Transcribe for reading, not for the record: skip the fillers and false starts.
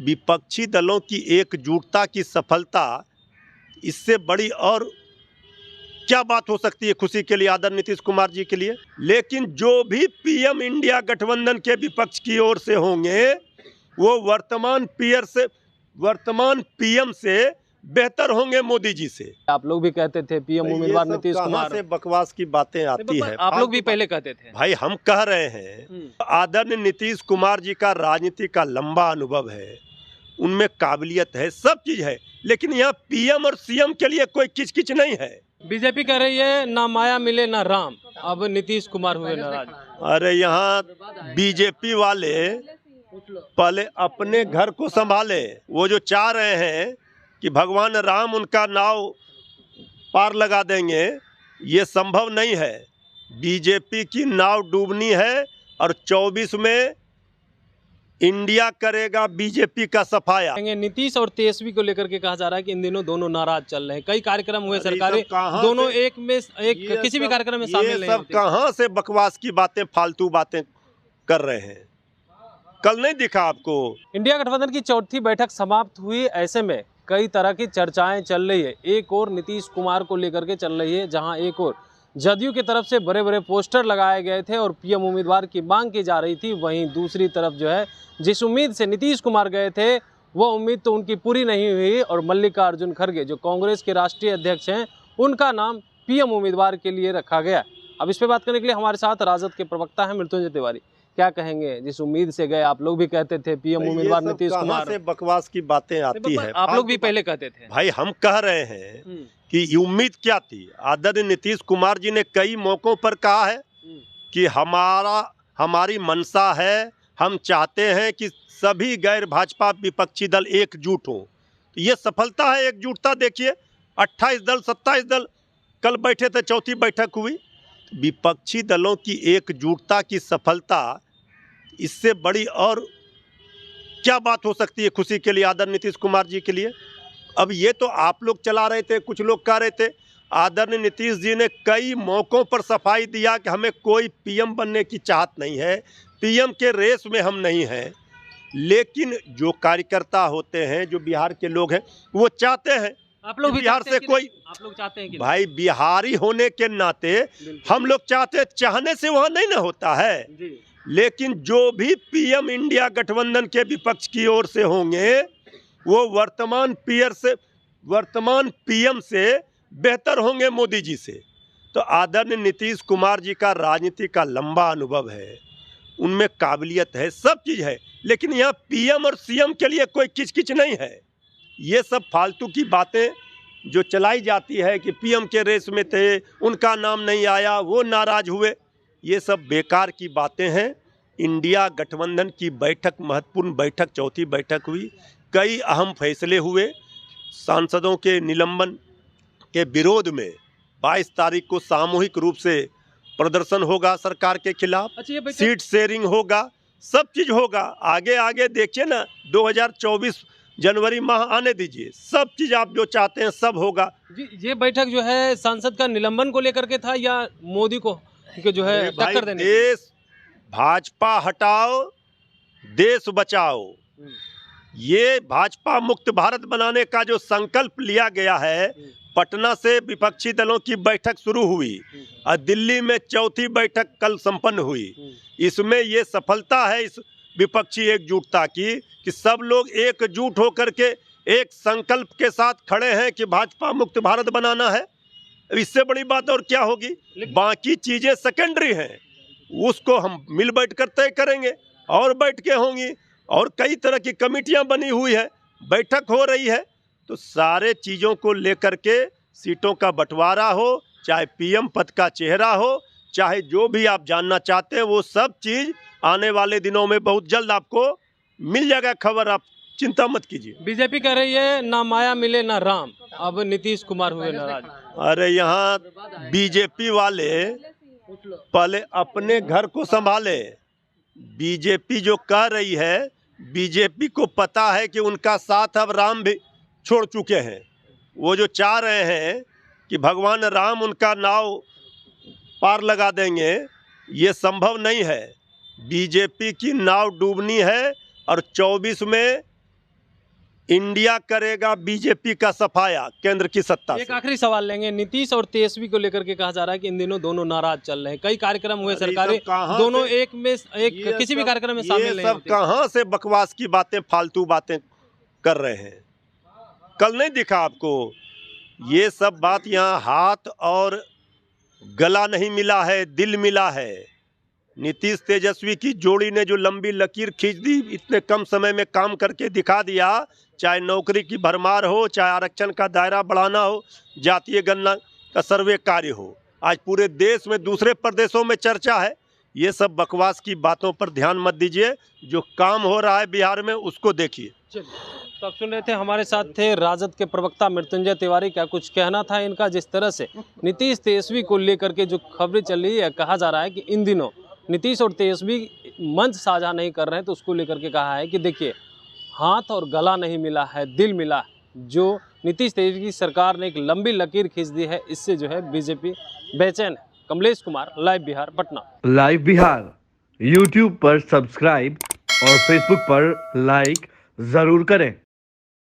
विपक्षी दलों की एकजुटता की सफलता, इससे बड़ी और क्या बात हो सकती है खुशी के लिए आदरणीय नीतीश कुमार जी के लिए। लेकिन जो भी पीएम इंडिया गठबंधन के विपक्ष की ओर से होंगे वो वर्तमान पीएम से बेहतर होंगे मोदी जी से। आप लोग भी कहते थे पीएम उम्मीदवार नीतीश कुमार से बकवास की बातें आती है। आप लोग भी पहले कहते थे। भाई हम कह रहे हैं आदरणीय नीतीश कुमार जी का राजनीति का लंबा अनुभव है, उनमें काबिलियत है, सब चीज है, लेकिन यहाँ पीएम और सीएम के लिए कोई किचकिच नहीं है। बीजेपी कह रही है ना माया मिले ना राम, अब नीतीश कुमार हुए नाराज। अरे यहाँ बीजेपी वाले पहले अपने घर को संभाले। वो जो चाह रहे हैं कि भगवान राम उनका नाव पार लगा देंगे, ये संभव नहीं है। बीजेपी की नाव डूबनी है और 24 में इंडिया करेगा बीजेपी का सफाया। नीतीश और तेजस्वी को लेकर के कहा जा रहा है कि इन दिनों दोनों नाराज चल रहे हैं, कई कार्यक्रम हुए सरकारी, दोनों एक किसी भी कार्यक्रम में शामिल नहीं होते। कहां से बकवास की बातें, फालतू बातें कर रहे हैं। कल नहीं दिखा आपको? इंडिया गठबंधन की चौथी बैठक समाप्त हुई, ऐसे में कई तरह की चर्चाएं चल रही है। एक और नीतीश कुमार को लेकर के चल रही है, जहां एक और जदयू की तरफ से बड़े बड़े पोस्टर लगाए गए थे और पीएम उम्मीदवार की मांग की जा रही थी। वहीं दूसरी तरफ जो है, जिस उम्मीद से नीतीश कुमार गए थे वो उम्मीद तो उनकी पूरी नहीं हुई और मल्लिकार्जुन खड़गे जो कांग्रेस के राष्ट्रीय अध्यक्ष हैं, उनका नाम पीएम उम्मीदवार के लिए रखा गया। अब इस पर बात करने के लिए हमारे साथ राजद के प्रवक्ता हैं मृत्युंजय तिवारी। क्या कहेंगे, जिस उम्मीद से गए, आप लोग भी कहते थे पीएम उम्मीदवार नीतीश कुमार, से बकवास की बातें आती है। आप लोग भी पहले कहते थे। भाई हम कह रहे हैं कि उम्मीद क्या थी। आदरणीय नीतीश कुमार जी ने कई मौकों पर कहा है कि हमारी मंशा है, हम चाहते हैं कि सभी गैर भाजपा विपक्षी दल एकजुट हों। तो ये सफलता है, एकजुटता देखिए। 28 दल 27 दल कल बैठे थे, चौथी बैठक हुई। विपक्षी दलों की एकजुटता की सफलता, इससे बड़ी और क्या बात हो सकती है खुशी के लिए आदरणीय नीतीश कुमार जी के लिए। अब ये तो आप लोग चला रहे थे, कुछ लोग कह रहे थे। आदरणीय नीतीश जी ने कई मौकों पर सफाई दिया कि हमें कोई पीएम बनने की चाहत नहीं है, पीएम के रेस में हम नहीं हैं। लेकिन जो कार्यकर्ता होते हैं, जो बिहार के लोग हैं, वो चाहते हैं आप लोग भी बिहार से कोई, आप लोग चाहते हैं कि भाई बिहारी होने के नाते हम लोग चाहते हैं, चाहने से वहाँ नहीं ना होता है। लेकिन जो भी पीएम इंडिया गठबंधन के विपक्ष की ओर से होंगे वो वर्तमान पीएम से बेहतर होंगे मोदी जी से। तो आदरणीय नीतीश कुमार जी का राजनीति का लंबा अनुभव है, उनमें काबिलियत है, सब चीज है, लेकिन यहाँ पीएम और सीएम के लिए कोई किचकिच नहीं है। ये सब फालतू की बातें जो चलाई जाती है कि पीएम के रेस में थे, उनका नाम नहीं आया, वो नाराज हुए, ये सब बेकार की बातें हैं। इंडिया गठबंधन की बैठक, महत्वपूर्ण बैठक, चौथी बैठक हुई, कई अहम फैसले हुए। सांसदों के निलंबन के विरोध में 22 तारीख को सामूहिक रूप से प्रदर्शन होगा सरकार के खिलाफ। सीट शेयरिंग होगा, सब चीज होगा। आगे देखिए ना, 2024 जनवरी माह आने दीजिए, सब चीज आप जो चाहते हैं सब होगा। ये बैठक जो है सांसद का निलंबन को लेकर के था या मोदी को जो है टक्कर देने? देश भाजपा हटाओ, देश बचाओ, ये भाजपा मुक्त भारत बनाने का जो संकल्प लिया गया है। पटना से विपक्षी दलों की बैठक शुरू हुई और दिल्ली में चौथी बैठक कल संपन्न हुई। इसमें ये सफलता है इस विपक्षी एकजुटता की कि सब लोग एकजुट होकर के एक संकल्प के साथ खड़े हैं कि भाजपा मुक्त भारत बनाना है। इससे बड़ी बात और क्या होगी? बाकी चीजें सेकेंडरी हैं, उसको हम मिल बैठ कर तय करेंगे और बैठ के होंगी। और कई तरह की कमेटियां बनी हुई है, बैठक हो रही है। तो सारे चीज़ों को लेकर के सीटों का बंटवारा हो, चाहे पीएम पद का चेहरा हो, चाहे जो भी आप जानना चाहते हैं, वो सब चीज़ आने वाले दिनों में बहुत जल्द आपको मिल जाएगा खबर, आप चिंता मत कीजिए। बीजेपी कह रही है ना माया मिले ना राम, अब नीतीश कुमार हुए नाराज। अरे यहाँ बीजेपी वाले पहले अपने घर को संभाले। बीजेपी जो कह रही है, बीजेपी को पता है कि उनका साथ अब राम भी छोड़ चुके हैं। वो जो चाह रहे हैं कि भगवान राम उनका नाव पार लगा देंगे, ये संभव नहीं है। बीजेपी की नाव डूबनी है और 24 में इंडिया करेगा बीजेपी का सफाया केंद्र की सत्ता एक से। आखिरी सवाल लेंगे, नीतीश और तेजस्वी को लेकर के कहा जा रहा है कि इन दिनों दोनों नाराज चल रहे हैं, कई कार्यक्रम हुए अरे सरकारी, ये सब कहाँ दोनों से- एक में एक ये किसी भी सब- कार्यक्रम में शामिल ये नहीं सब होते। कहाँ से बकवास की बातें, फालतू बातें कर रहे हैं। कल नहीं दिखा आपको? ये सब बात यहाँ हाथ और गला नहीं मिला है, दिल मिला है। नीतीश तेजस्वी की जोड़ी ने जो लंबी लकीर खींच दी, इतने कम समय में काम करके दिखा दिया, चाहे नौकरी की भरमार हो, चाहे आरक्षण का दायरा बढ़ाना हो, जातीय गणना का सर्वे कार्य हो, आज पूरे देश में दूसरे प्रदेशों में चर्चा है। ये सब बकवास की बातों पर ध्यान मत दीजिए, जो काम हो रहा है बिहार में उसको देखिए। तो आप सुन रहे थे, हमारे साथ थे राजद के प्रवक्ता मृत्युंजय तिवारी। क्या कुछ कहना था इनका? जिस तरह से नीतीश तेजस्वी को लेकर के जो खबरें चल रही है, कहा जा रहा है कि इन दिनों नीतीश और तेजस्वी मंच साझा नहीं कर रहे हैं, तो उसको लेकर के कहा है कि देखिए, हाथ और गला नहीं मिला है, दिल मिला है। जो नीतीश तेजस्वी की सरकार ने एक लंबी लकीर खींच दी है, इससे जो है बीजेपी बेचैन है। Kamlesh Kumar, live Bihar, Patna. Live Bihar YouTube पर सब्सक्राइब और फेसबुक पर लाइक जरूर करें।